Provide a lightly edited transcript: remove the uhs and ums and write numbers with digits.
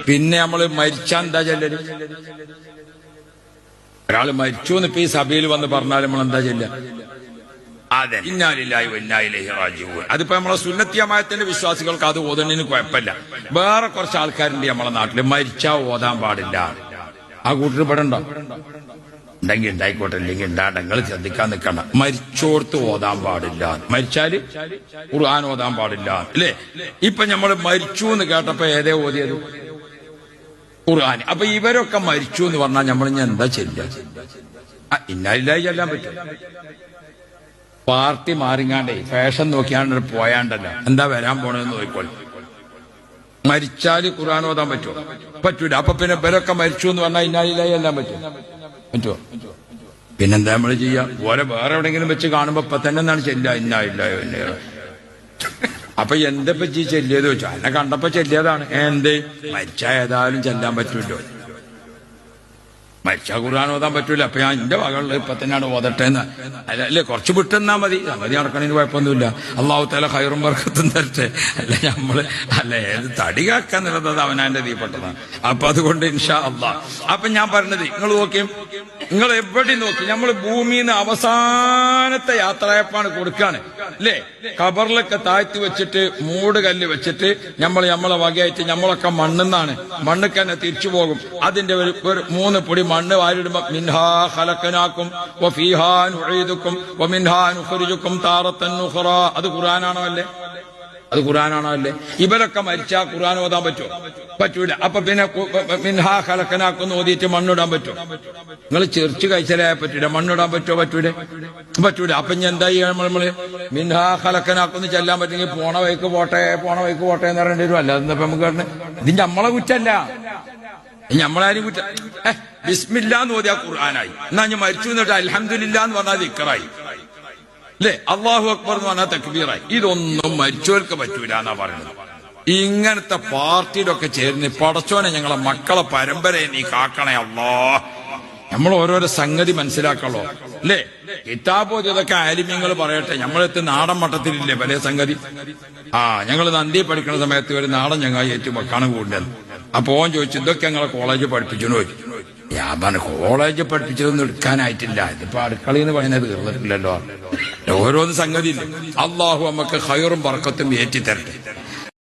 പിന്നെ നമ്മള് മരിച്ചാ എന്താ ചെല്ലല്? ഒരാള് മരിച്ചു എന്ന് ഇപ്പൊ ഈ സഭയിൽ വന്ന് പറഞ്ഞാൽ നമ്മൾ എന്താ ചെല്ലുക? അതെ, ഇന്നാ ലില്ലാഹി വ ഇന്നാ ഇലൈഹി റാജിഊൻ. അതിപ്പോ നമ്മളെ സുന്നത്തി ജമാഅത്തിന്റെ വിശ്വാസികൾക്ക് അത് ഓതുന്നതിന് കുഴപ്പമില്ല. വേറെ കുറച്ച് ആൾക്കാരുണ്ട് നമ്മളെ നാട്ടില് മരിച്ചാ ഓതാൻ പാടില്ല. ആ കൂട്ടർ ഇവിടെ ഉണ്ടോ? ഉണ്ടെങ്കിൽ ഉണ്ടായിക്കോട്ടെ, ഇല്ലെങ്കിൽ ഉണ്ടാകണ്ട. നിങ്ങൾ ശ്രദ്ധിക്കാൻ നിൽക്കണ്ട. മരിച്ചോർത്ത് ഓതാൻ പാടില്ല, മരിച്ചാല് ഖുർആൻ ഓതാൻ പാടില്ല അല്ലേ? ഇപ്പൊ നമ്മള് മരിച്ചു എന്ന് കേട്ടപ്പോ ഏതേ ഓതിയത്? ഖുർആൻ. അപ്പൊ ഇവരൊക്കെ മരിച്ചു എന്ന് പറഞ്ഞാൽ നമ്മൾ ഇനി എന്താ ചെല്ലുക? ഇന്നാ ലില്ലാഹി ചെല്ലാൻ പറ്റും. പാർട്ടി മാറിങ്ങാണ്ടേ ഫാഷൻ നോക്കിയാണ്ട് പോയാണ്ടല്ല എന്താ വരാൻ പോണെന്ന് നോക്കിക്കോളി. മരിച്ചാല് ഖുർആൻ ഓതാൻ പറ്റുമോ? പറ്റൂല. അപ്പൊ പിന്നെ ഇവരൊക്കെ മരിച്ചു എന്ന് പറഞ്ഞാൽ ഇന്നാ ലില്ലാഹി ചെല്ലാൻ പറ്റുമോ? പിന്നെന്താ നമ്മൾ ചെയ്യാ? ഓരോ വേറെ എവിടെയെങ്കിലും വെച്ച് കാണുമ്പോ ഇപ്പൊ തന്നെ എന്താണ് ചെല്ലുക? ഇന്നാ ലില്ലാഹി വ ഇന്നാ ഇലൈഹി. അപ്പൊ എന്തപ്പോ ചെല്ലിയത് വെച്ചോ? എന്നെ കണ്ടപ്പോ ചെല്ലിയതാണ്. എന്തേ? മരിച്ചാ ഏതായാലും ചെല്ലാൻ പറ്റൂല്ലോ. മരിച്ചാ ഖുർആൻ ഓതാൻ പറ്റൂല. അപ്പൊ ഞാൻ എന്റെ മകളിൽ ഇപ്പൊ തന്നെയാണ് ഓതട്ടെ എന്ന് അല്ലേ? കുറച്ച് വിട്ടെന്നാ മതി, സംഗതി നടക്കണതിന് കുഴപ്പമൊന്നുമില്ല. അള്ളാഹു തആല ഖൈറും ബർക്കത്തും തരട്ടെ. അല്ല നമ്മള് ഏത് തടി കാക്കാന്നുള്ളത് അവനാന്റെ തീപ്പെട്ടതാണ്. അപ്പൊ അതുകൊണ്ട് ഇൻഷാ അള്ളാഹ്. അപ്പൊ ഞാൻ പറഞ്ഞത് നിങ്ങൾ നോക്കിയും, നിങ്ങൾ എവിടെ നോക്കി, നമ്മൾ ഭൂമിയിൽ നിന്ന് അവസാനത്തെ യാത്രയപ്പാണ് കൊടുക്കാണ് അല്ലേ? ഖബറിലൊക്കെ താഴ്ത്തി വെച്ചിട്ട് മൂട് കല്ല് വെച്ചിട്ട് നമ്മളെ വകയായിട്ട് നമ്മളൊക്കെ മണ്ണെന്നാണ്, മണ്ണൊക്കെ തന്നെ തിരിച്ചു പോകും. അതിന്റെ ഒരു 3 പൊടി മണ്ണ് വാരിടുമ്പോ മിൻഹാ ഖലഖനാകും വഫീഹാ നുഈദുകും വമിൻഹാ നുഖ്രിജുകും താറത്തൻ ഉഖ്റാ. അത് ഖുർആനാണോ അല്ലേ? അത് ഖുർആനാണോ അല്ലേ? ഇവരൊക്കെ മരിച്ചാ ഖുർആൻ ഓതാൻ പറ്റുമോ? പറ്റൂല. അപ്പൊ പിന്നെ മിൻഹാ ഖലഖനാകും ഓതിയിട്ട് മണ്ണിടാൻ പറ്റുമോ? നിങ്ങൾ ചെറിച്ച് കഴിച്ചാലേ പറ്റൂല. മണ്ണിടാൻ പറ്റുമോ? പറ്റൂല. അപ്പൊ ഇനി എന്താ ചെയ്യാ? നമ്മള് മിൻഹാ ഖലഖനാകും ചെല്ലാൻ പറ്റുമെങ്കിൽ പോണ വഴിക്ക് പോട്ടെ എന്ന് പറയേണ്ടി വരും. അല്ലാതെ നമുക്ക് പറഞ്ഞത് ഇതിന്റെ നമ്മളെ കുറ്റല്ല, നമ്മളാരും കുറ്റ. ബിസ്മില്ലാ എന്ന് ഓതിയാ ഖുർആനായി. എന്നാ ഞാൻ മരിച്ചു എന്നിട്ട് അൽഹംദുലില്ലാ എന്ന് പറഞ്ഞാൽ ദിക്റായി അല്ലേ? അല്ലാഹു അക്ബർ എന്ന് പറഞ്ഞാൽ തക്ബീറായി. ഇതൊന്നും മരിച്ചവർക്ക് പറ്റൂല എന്നാ പറയുന്നത്. ഇങ്ങനത്തെ പാർട്ടിയിലൊക്കെ ചേർന്ന് പടച്ചോനെ ഞങ്ങളെ മക്കളെ പരമ്പരയെ നീ കാക്കണേ അല്ലാ. നമ്മൾ ഓരോരോ സംഗതി മനസ്സിലാക്കണോ അല്ലേ? കിതാബ് ഇതൊക്കെ ആലിമ്യങ്ങൾ പറയട്ടെ. നമ്മളെത്ത് നാടൻ മട്ടത്തിലില്ലേ പല സംഗതി. ഞങ്ങൾ നന്ദി പഠിക്കുന്ന സമയത്ത് ഒരു നാടൻ ചങ്ങായി ഏറ്റവും വെക്കാണ് കൂടുതൽ. അപ്പൊ ഓൻ ചോദിച്ചു, ഇതൊക്കെ ഞങ്ങളെ കോളേജ് പഠിപ്പിച്ചു ചോദിച്ചു. ഞാൻ പറഞ്ഞു, കോളേജ് പഠിപ്പിച്ചതൊന്നും എടുക്കാനായിട്ടില്ല, ഇതിപ്പോ അടുക്കളയിൽ നിന്ന് പറയുന്നത് തീർന്നിട്ടില്ലല്ലോ. ഓരോന്ന് സംഗതി ഇല്ല. അള്ളാഹു നമുക്ക് ഖൈറും ബർക്കത്തും ഏറ്റി തരട്ടെ.